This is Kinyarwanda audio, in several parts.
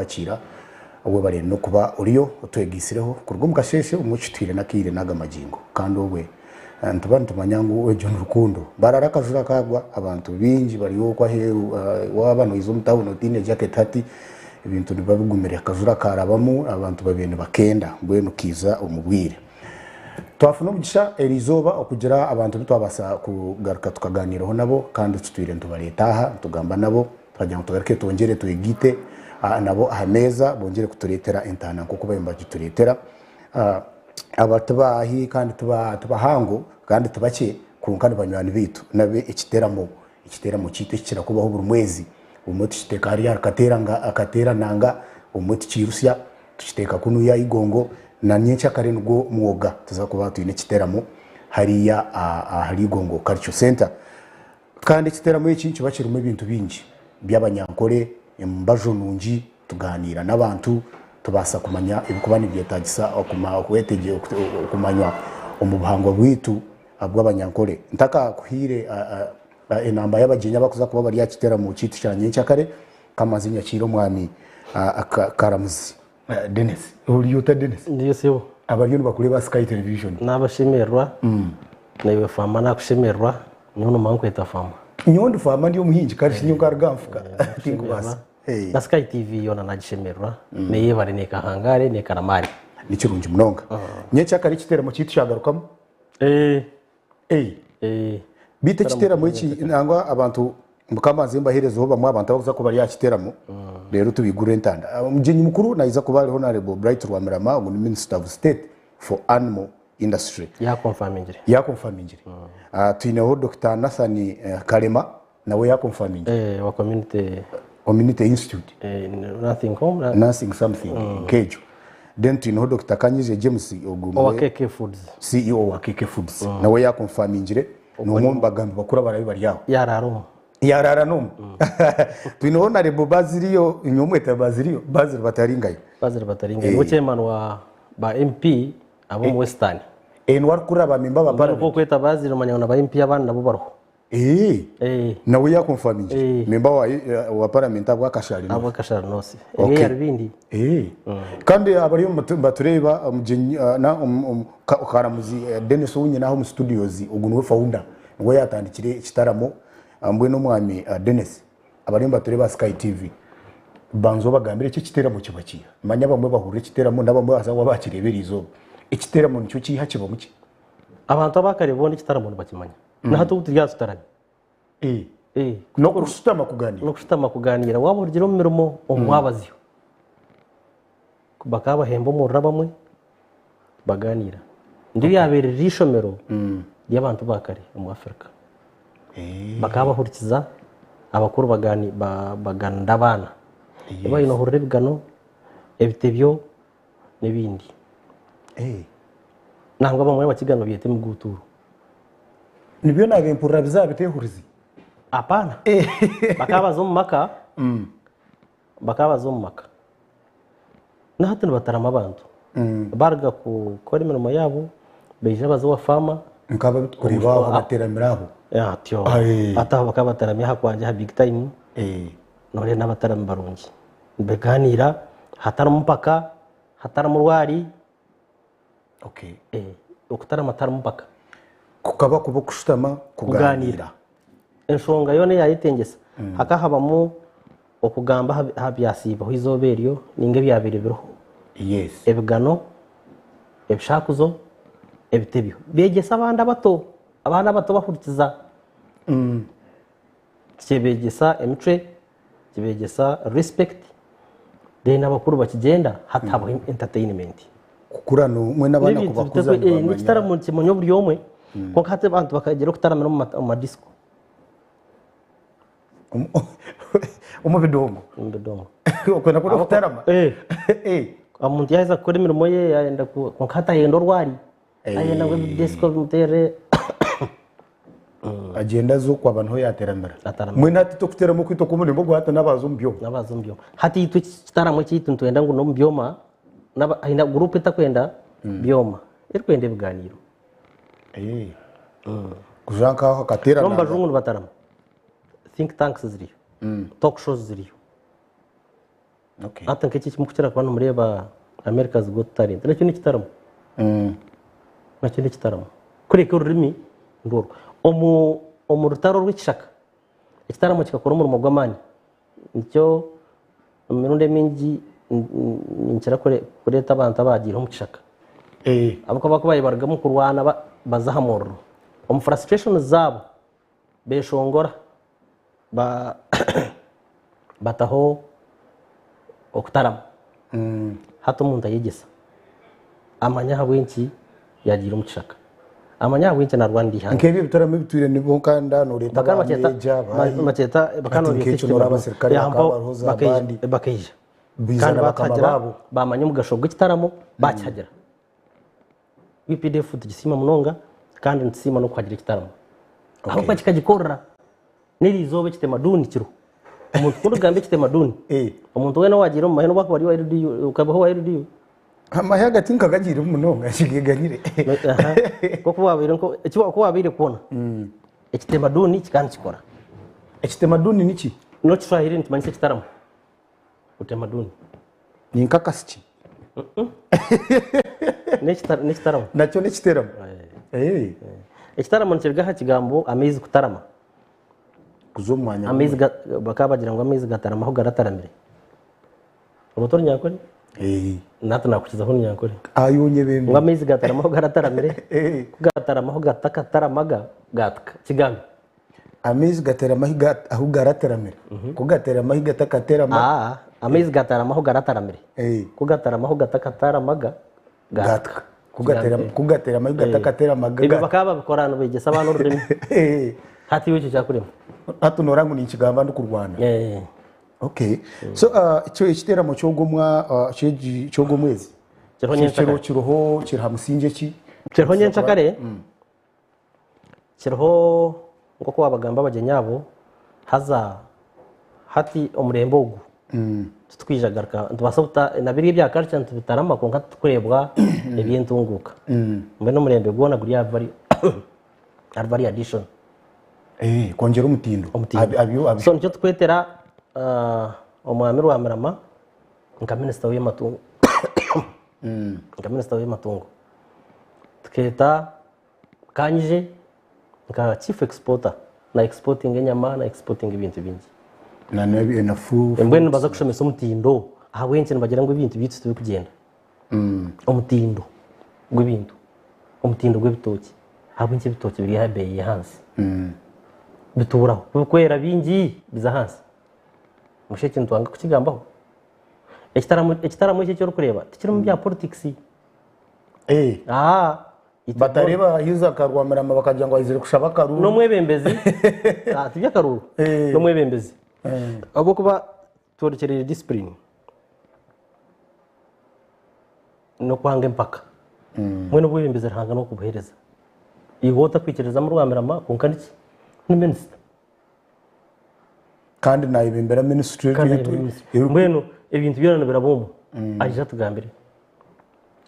kwakira wowe bari no kuba uriyo utwegisireho kurwo mukasheshe umucitire nakire nagamagingo kandi wowe ntubantu manyangu wejo n'urukundo bararakazura kagwa abantu bingi bari yo kwa heru wabano izo mutabuno tine jacket hati ibintu nibabigumira akazura karabamo abantu babene bakenda mbwenu kiza umubwire twafuna umugisha erizoba okugira abantu bitwabasa kugaruka tukaganiraho nabo kandi tutwire ntubaretaha tugamba nabo twagira ngo tugaruke tongere tuyigite nabo ahameza bongere kuturetera intana nkuko bayimba turetera abatubahi kandi tubahango kandi tubake kunkana banywani bitu nabe ikiteramo cyite kirakubaho buri mwezi umuti kiteka hari akatera nanga umuti kirusya tukiteka kunu ya igongo na nyencha karindwo mwoga tuzakuba tuyine kiteramo hariya hari igongo culture center kandi kiteramo iki kibakirimo ibintu bingi by'abanyankore embajo nungi tuganira n'abantu tubasa kumanya ibikubani byetagisa okwetegeye kumanywa umubuhango bwitu abw'abanyankore ntaka kuhire enamba y'abagenya bakuza kuba bari yakitera mu kitu cyanye cyakare kamazinya kiro mwami karamuzi Dennis uriyuta Dennis ndiyo sebo abariyo bakureba Sky Television nabashimerwa nayo fama nakushimerwa nyono mankweta fama nyondo fama ndiyo muhinji kari shinyuka rugamfuka tingubasa na Sky TV yona nagishimerwa neye bari ne kahangare ne karamari nikirungi munonga nyecyakare kitera mu kitu cyagarukamo bite kiteramo iki nangwa abantu mukamazi mbaherezo bamwe abantu bakuza ko bari yakiteramo rero tubigure ntanda umujinyi mukuru naiza kuba ari honorable Bright Rwamirama ubu Minister of State for Animal Industry ya confirmingire tuineho Dr. Nathan Karema nawe ya confirmingire wa community institute nothing something kejo then tuineho Dr. Kanyije James Ogumwe wa KK Foods CEO wa KK Foods nawe ya confirmingire n'umumbagambi bakura barabi bari yaho yarara no tuineho na Rebo Baziriyo inyomweta Baziriyo bataringaye wo chairman wa ba MP abo mu Western enwar kura ba memba ba parliament ko kweta Baziriyo manyana ba MP abana nabo baro nawe ya confirming memba wa parliament abo akashari no si yarbindi kandi abari mu batureba na karamuzi Dennis unye naho mu studios ugunwe founder ngo yatandikire ikitaramo ambwe no mwami Dennis abari mu batureba Sky TV banzo bagambire iki kiteramo kibakira manya bamwe bahurire kiteramo nabamwe baza wabakirebera izo ikiteramo nicyo kiha kiba muki abantu abakaribona ikitaramo bakimanya na hatu turyasutaranye no kushitama kuganira waba urugero mu mirimo umwabaziyo bakabahemba mu rabamwe baganira ndi yaberera ishomero y'abantu bakare mu Afrika bakabahurikiza abakuru baganda abana bayi no hurire bigano ebitebyo n'ibindi nangwa bamwe bakigano biyete mu guturu nibyo nabempura bizabitehurizi apana bakabazo mu maka na hatu batarama abantu barga ku kora imirimo yabo beje bazo wa fama nkaba bitkureba bateramiraho tyo ataho bakabataramiye hakwanje ha big time nore n'abatarami barungi beganira hatara mupaka hatara murwari okutarama hatara mupaka kukaba kubo kushitama kuganira enshonga yone yayitengesa hakahabamo okugamba habyasiba hizoberiyo ninge byabiribiro ebigano ebishakuzo ebitebyo begesa abana bato bahurikiza kibegesa emitre kibegesa respect then abakuru bakigenda hatabo entertainment kukurano mwe nabana kubakuza ni kitaramo kimonyo buri yomwe ko hate abantu bakagera kutaramira mu disco umubidongo ukona ko kutarama amuntu yaza kuri mirimo ye yenda ko kata yendo rwari ayenda ngo disco mutere agenda zo kwa abantu yateramira mwe nati to kuteramo kwito kumune mbo hata nabazumbyo hati itu kitaramo kitu twenda ngo no mbyoma naba aina group itakwenda byoma irkwende biganiro kujanka hakatera no mbajungu batarama think tanks ziriyo talk shows ziriyo Okay. ata nk'iki kimukira ku bantu mureba America's Got Talent nacyo ni igitaramo nacyo ni igitaramo kureka ururimi ndoro mu rutaro rw'ikishaka igitaramo kigakora umurimo gw'amani nicyo mirundi mingi ninkira kureta abantu abagira mu kishaka abako bakubaye baragamo kurwana bazahamurro frustration zabo beshongora bataho okutarama hato umuntu ayigesa amanya habwenki yagira umukishaka amanya habwenki na Rwanda ihanga nkebi bitaramo bitwire nibo kanda no leta baketa bakano bakija kandi batagira bamanya umugasho gw'igitaramo bacyagera BPDF tugisima munonga kandi ntsima no kwagira igitaramo aho pakikagikorra nirizobe kitemaduni kiro umuntu kundi gambe kitemaduni umuntu wena wagira mu maheno bakubari wa RDU ukabaho wa RDU amayaga tinkagagira umunonga shigeganire koko wabire ko ikiba ko wabire kubona ikitemaduni kikandi kikora ikitemaduni niki no Kiswahili ntimanise kitaramo utamaduni ni nkakasiki nekitaramo nacyo nekiteramo ikitaramo nikirgaha kigambo amezi kutarama kuzomwanya amezi bakabagira ngo amezi gatarama aho garataramire ubuto nyakuri nata nakukizaho nyakuri ayonye bembe ngo amezi gatarama aho garataramire gatarama aho gatakataramaga gatka kigambo amezi gatarama aho garataramire kugatarama gatakatarama amezi gatarama aho garataramire kugatarama aho gatakataramaga gatka kugaterama gatakataramaga ibi bakaba bikorana bigesa abantu ururimi hati wicyo cyakurimo hatu norangu ni ikigamba ndo kurwana okay so icyo ikiteramo cyo gomwezi kiroho kiramusinje ki kiroho nyenshakare kiroho ngo ko abagamba bagenyabo haza hati omurembo ugu tutwijagarka ndubasauta nabiri bya culture ntubitarama ko ngatukurebwa ebyentunguka mbe no murembe gwona guri avari addition kongera umutindo abyo so nicyo twetera omwami wa Marama nka minister w'amatungo nka minister w'amatungo tuketa kanyije nka chief exporter na exporting inyama na exporting ibintu bingi na nabi enafu embwe nibaza kushomesa umutindo aha wense nibagira ngo ibintu bitse turi kugenda umutindo gw'ibintu umutindo gw'ibitoki aha wense ibitoki biri habeye hansi bituraho kukwera bingi biza hansi musheke ntwanga kukigambaho ikitaramo iki cyo kureba tikiri mu bya politics batareba hiza karwa Marama bakagira ngo ayizire kushaba karuru no mwebembezi tibya karuru no mwebembezi abo kuba turekereye discipline no kwanga impaka mwe no bwebembezi rahanga no kubuhereza ihota kwikireza mu rwa Marama kunkaniki ni minister kandi nayibimbera ministry mbweno ibintu byona birabomo aje tugambire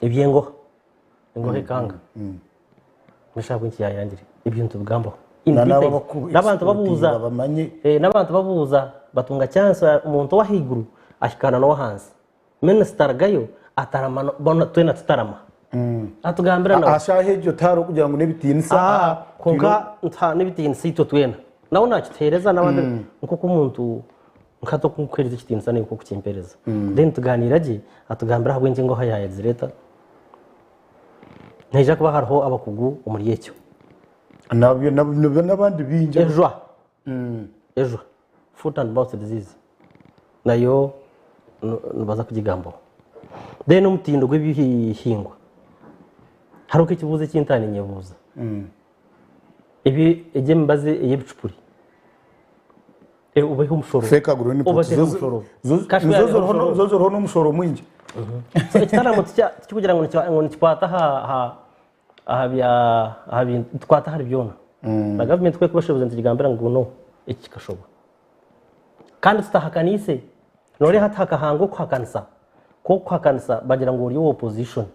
ibyengo ngo kanga mishaka iki yayangire ibintu tugambaho n'abantu babuza n'abantu babuza batunga chance umuntu wahiguru ashikana no hanze minister gayo atarama bona twena tutarama atugambira nawe ashahejo taro kugira ngo nebitinsa konka nta nebitinsa ito twena nawo nakitereza nabandi nkuko umuntu nkato kunkwiriza ikitinsa ne uko kukimpereza then tuganira je atugambira habwenje ngo hayaye zireta nteja kuba hariho abakugu umuri yecyo nabyo nabandi binje ejo foot and mouth disease nayo nubaza kugigambo then umutindo gw'ibihingwa haruko ikibuze cy'intani nyebuza ibi eje mbaze yebicupuri ubaho umushoro feka guru ni zozo roho n'umushoro mwinji so ikitaramo kugira ngo ntikwata aha twata hari byona na government kwe kubashoboza ntigambira ngo no iki kashoba kandi tutahakanise nore hataka hango kuhakanisa bagira ngo uri opposition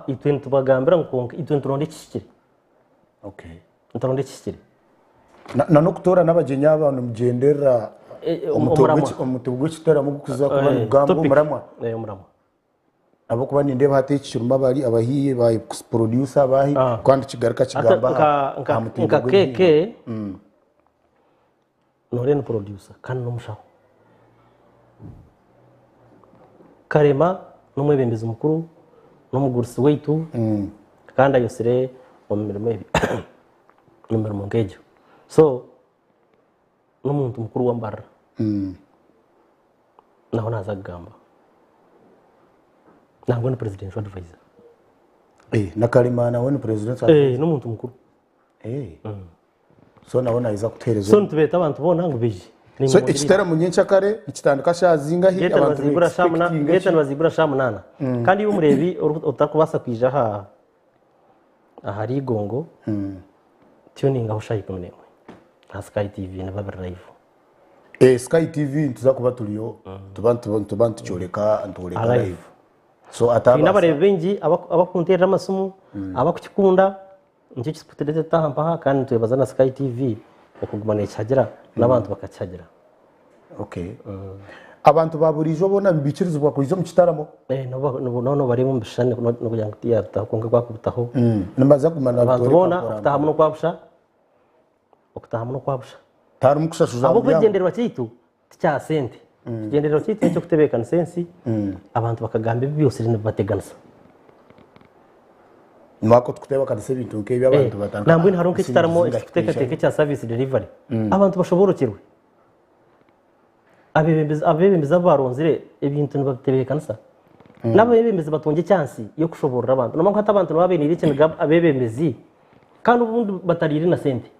itwe tubagambira ngo itwe turonde kishikire okay nturonde kishikire na no kutora n'abagenya abantu mugendera umutwe w'ikiteramo kuza kuba ubwambo umuramwa umuramwa abo kuba ninde batekishiruma bari abahiye ba producer abahi kandi kigaruka kigamba nka keke nore ni producer kandi n'umushaho Karema n'umwebembezi mukuru n'umugurisi weitu kandi ayosire mu mirimo ngejo so n'umuntu mukuru wa Mbarara naho naza kugamba ntabwo ni presidential advisor na Karema nawe ni presidential n'umuntu mukuru so nawe nayiza kutereza so ntubeta abantu bona ngo bije so ikiteramo nyinshakare ikitandika shazinga hi abantu bazigura shamunana kandi iyo umurebi utakubasa kwija ahari igongo tuning aho shayiko mwe nka Sky TV na Babel Live Sky TV tuzakuba tuliyo tubantu cyoreka ntoreka live so ataba n'abarebe bengi abakunterera amasumu abakukikunda nicyo kisuputerete tahampa kandi tubaza na Sky TV okugumana cyagera n'abantu bakacyagera abantu baburijo bona bikirizwa kuizo mu kitaramo no bari mu bishane no kugira ngo tiyata konga kwakubutaho namaza kumana abantu bona okutaha muno kwabusha taru mukushashuza abo kugenderwa cyitu cya sente kigenderwa cyitu cyo kutebekana sensi abantu bakagamba byose rino bateganisa mwako tukutebakana se bintu nk'ibyo abantu batanga namwe ntaronke kitaramo teke cya service delivery abantu bashoborokirwe abebembeza baronzire ibintu nibatebekanisa n'abebembeza batonge chance yo kushoborera abantu no makata abantu babenire ikintu abebembezi kandi ubundi batarire na sente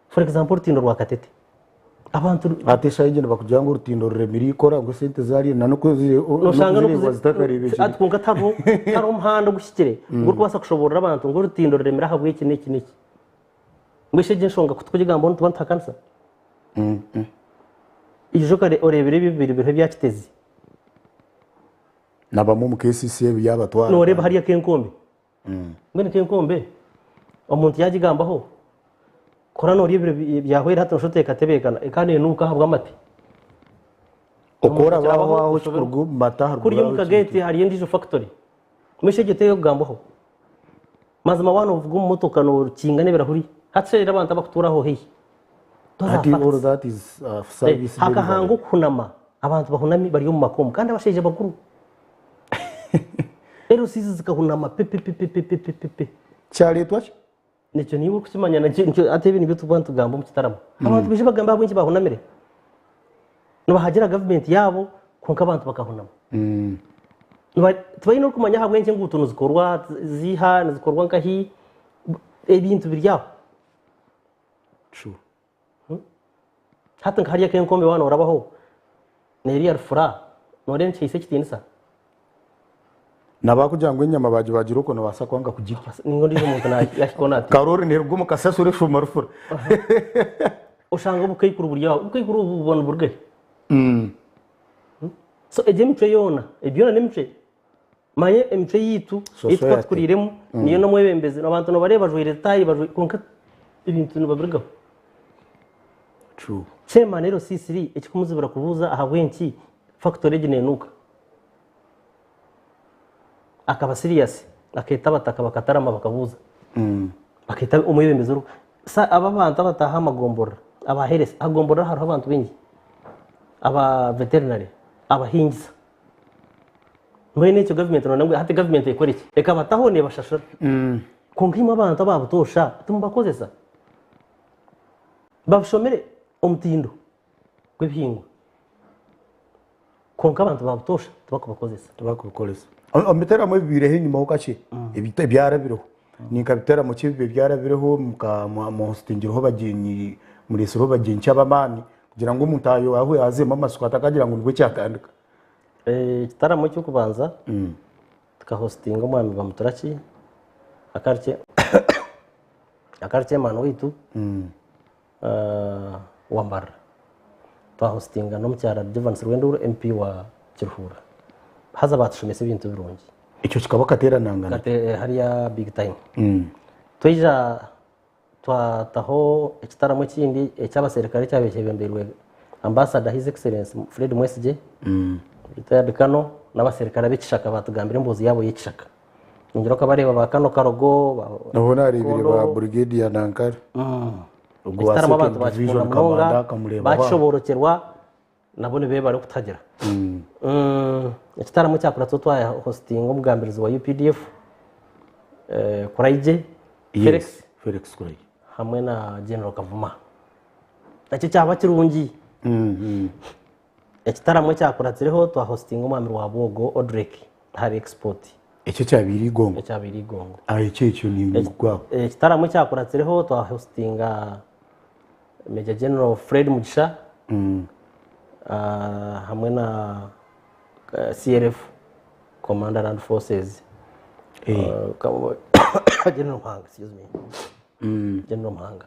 for example tindo rwa Katete abantu atesha yigenda bakugira ngo urutindo remiri ikora ngo sente zari nanuko noshanga no kuzitakaribije atkunga tabo taro mhando gushikire ngo kubasa kushoborera abantu ngo urutindo remira habwe iki n'iki mbese je nshonga kutkugigambo ntubantakansa ijo kare orebere bibiri bya kitezi nabamo mu KCC byabatwara no reba hariya kenkombe ngene kenkombe umuntu yagigambaho kora no ribire byahwera hato nshote katebekana kandi nuka habwa amate okora baho chukurgu mata kuri mu kageti hari ndijo factory mweshe giteye kugambaho mazima wano uvuga umutoka no kingane birahuri hatserera abantu abakuturaho hehe ati all that is service hakahango kunama abantu bahunami bari mu makomo kandi abasheje bakuru ero sizi zikahunama pepe cyaletwa nicyo niba ukimanya na cyo atebe nibyo tubantu gamba mu kitaramo abantu bije bagamba abwinki bahunamire no bahagera government yabo konka abantu bakahunama tubaye no kumanya habwenki ngutuntu zikorwa zikorwa nkahi ebintu biryaho true hata hariya kenkombe wana urabaho neri arfura nore nchise kitinisa nabakugira ngo inyama baje bagira uko nabasa kwanga kugirya ningo ndizo umuntu yakikona karori nerwo mu kasasure shuma rufura ushanga ubukayikuru buryaho ubukayikuru ubona burge so ejemtwe yona ebyona nemtwe maye emtwe yitu itwa tkuriremo niyo no mwebembeze abantu no bareba jwire tayi bajwe konka ibintu no babirgaho true chema rero C3 ekikumuzibura kubuza ahabwenki factory ginenuka akaba serious aketa bataka bakatarama bakabuza aketa umwebembezero sa aba bantu bataha amagombora abaherese agombora haro abantu bengi aba veterinary abahingiza mwene cyo government nangwe hati government ikora iki reka bataho ne bashashara konkima abantu babutosha tumbakozesa babshomere umutindo gw'ibihingwa konka abantu babutosha tubakubakozesa omitera mu bibire hinyuma ukachi ibita byarabireho nikabitera mu kibe byarabireho mu hostingiro ho bagenyi muri soro bagenyi cy'abamani kugira ngo umutayo aho yazema amasuka atakagira ngo ngwe cyatandika kitaramo cyo kubanza tukahostinga umwami bamuturaki akarche mano witu wa Mbarara twahostinga no mucyara Divans Rwenduro MP wa Kiruhura haza batushomese ibintu birungi icyo kikaba kateranangana hariya big time twija twataho ikitaramo kindi cy'abaserikare cyabekebemberwe ambassador his excellence Fred Mwesige retired Kano n'abasirikare b'Kishaka batugambira imbuzi yabo y'Kishaka ngiro ko bareba ba Kano Karogo naho narebire ba brigadier Nankare ubwo waseke abantu bakikunda munonga bashoborokerwa nabone be bari kutagira ikitaramo cyakora twaya hosting umugambirizi wa UPDF Kuraije Felix Kuraije hamwe na General Kavuma nacyo cyaba kirungi ikitaramo cyakuratsireho twa hosting umwami wa Bogo Odrek hari export icyo cyabiri igongo icyo ni gwako ikitaramo cyakuratsireho twa hostinga Major General Fred Mugisha hamwe na CRF Commander Land Forces General Mhanga, excuse me. General Mhanga.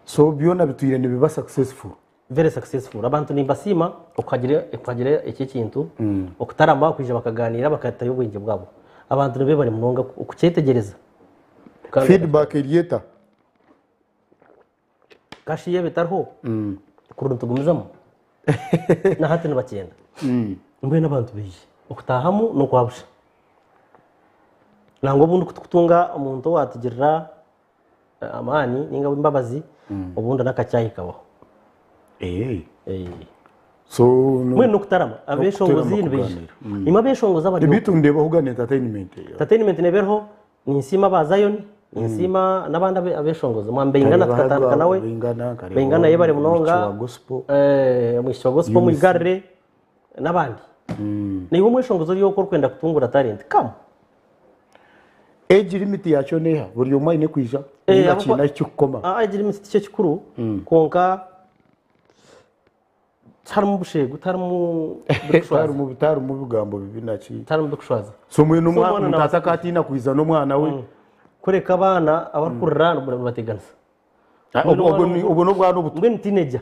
So byona bituyire ni biba successful. Very successful. Abantu ni basima ukagira iki kintu ukutaramba kwije bakaganira bakatayo ubwenge bwabo. Abantu nibe bari munonga ukucyetegereza. Feedback yeta. Kashiye bitarho. Kuruntu tugumizamo. Na hati nabakenda. Mbe n'abantu bije. Ukutahamu no kwabusha. Nango bundu kutunga umuntu watigirira amani ninga imbabazi ubundi nakacyayi kabaho. So mwe no kutarama abeshongozi nibije. Ima beshongoza bari. Bitunde bahugana entertainment. Entertainment neberho ni insima bazayoni. Insima nabanda abeshongoza mwambe ingana tukatandika nawe. Bengana yebare munonga. Mwisho gospel mu igare nabandi. Niho mweshongozo ryo ko kwenda kutungura talent kam. Age limit yacho neha buri yoma ine kwija ngakina cyukoma age limit cyo kikuru konka tarmu bushe gutarmu butaru mu bigambo bibinaci tarmu dukushwaza so mwino mwana mutata katina kwiza no mwana we kureka abana abakurira bateganza ubwo no bwa no butu ngwe teenager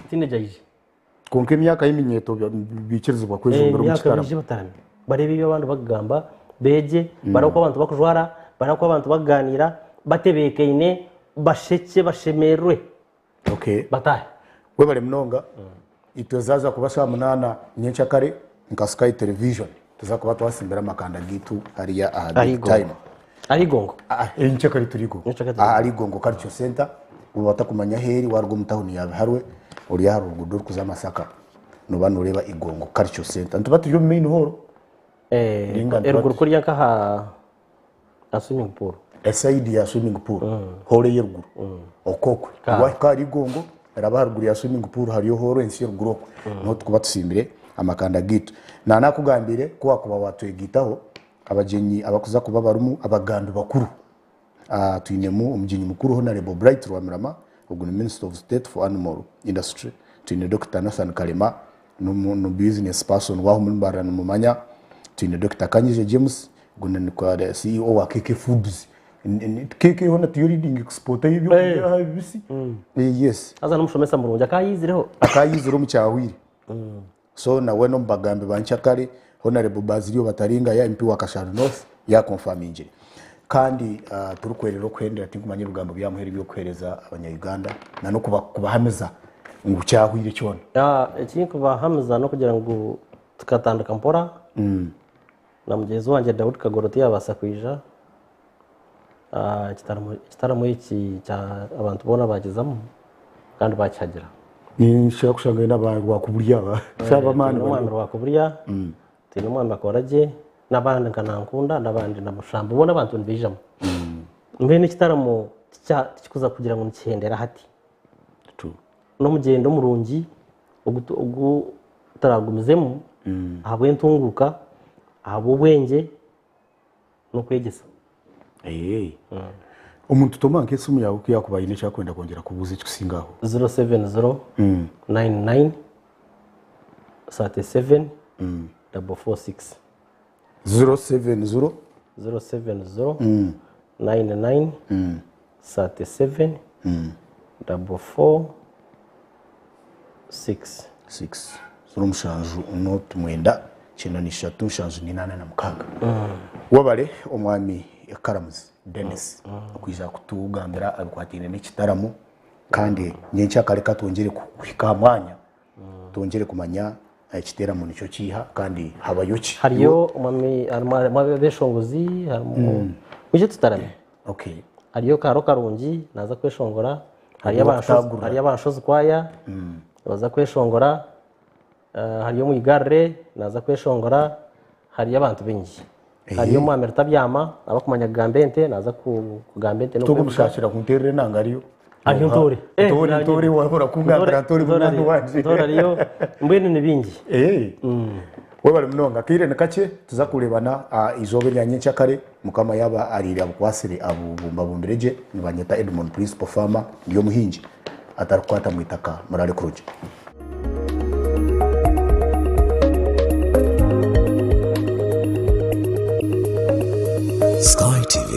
teenager yije konka imyaka y'iminyeto bikirizwa kwejo mbere mu kitara barebe ibyo abantu bagamba beje barako abantu bakujwara barako abantu baganira batebekeine basheke bashemerwe batahe we bare mnonga itozaza kubasha munana nyencha kare nka Sky Television tuza kuba twasimbira makanda gitu hariya ahadi time ari gongo nyencha kare turigo ari gongo Culture Center ubu batakumanya heri warwo mutahuni yawe harwe uri harugudo kuza Masaka no banureba igongo Culture Center ntubatuyo main hall eruguru kurya kaha swimming pool SID ya swimming pool hole yeruguru okokwe wakari gongo rabaruguru ya swimming pool hariyo hole ensi yeruguru no tukuba tusimbire amakanda gitu na nakugambire ko akuba watwegitaho abajenyi abakuza kuba barumu abagandu bakuru tuinemu umujinyi mukuru Honorable Bright Rwamirama ubwo Minister of State for Animal Industry tuine Dr. Nathan Kalema no business person waho mbarana mumanya tuine Dr. Kanyije James gunani kwa CEO wa KK Foods KK hona leading exporter y'ibyo bisi yes aza namushomesa mu runja akayiziro mu cyahwire so na we no mbagambe bancyakare Honorable Bazilio Bataringa ya MP wa Kasharu North ya confirminge kandi turukwerero kwendera tinkumanye rugambo byamuhera byo kwereza abanya-Uganda na no kubahameza ngo cyahwire cyone iki kubahameza no kugira ngo tukatandika mpora na mugezi wanje Daud Kagoroti yabasa kwija ikitaramo iki cya abantu bona bagezamo kandi bacyagera ni shaka kushanga n'abantu bakuburya shaba mani umwana bakuburya tino umwana akoraje nabandi kanankunda nabandi namushamba ubona abantu nbijamo mbe n'ikitaramo kikuza kugira ngo nkihendera hati no mugendo murungi ugu taragumizemo habwe ntunguka abo bwenge no kwegesa umuntu tomanke sumu yawe kuyakubaye ne cyakwenda kongera kubuza icyo singaho 070 99 37 446 070 99 37 446 mushanju not mwenda chino ni shatu mushanju ni 8 na mukaga wabale omwami Karamuzi Dennis kwija kutugambira abikwatine n'ikitaramo kandi nyencha kareka tongere kuhika mwanya tongere kumanya ekiteramo nicyo kiha kandi habayoki hariyo mabeshongozi harimo uje tutarame okay hariyo karo karungi naza kweshongora hariyo abashozi kwaya baza kweshongora hariyo mu igare naza kweshongora hariyo abantu bengi hariyo mu amerta byama abakumanya gambente naza ku gambente no kumushashira kunterere nangariyo ariyo ntore wahora kungambira ntore munandu wanje ntore ariyo mbwene ni bingi wewe bari mnonga kire nakache tuza kurebana izobe rya nyencha kare mukama yaba arira bukwasire abubumbabumbirije nibanyeta Edmond Principal Farmer niyo muhinji atarakwata mwitaka murare kuroje Sky TV.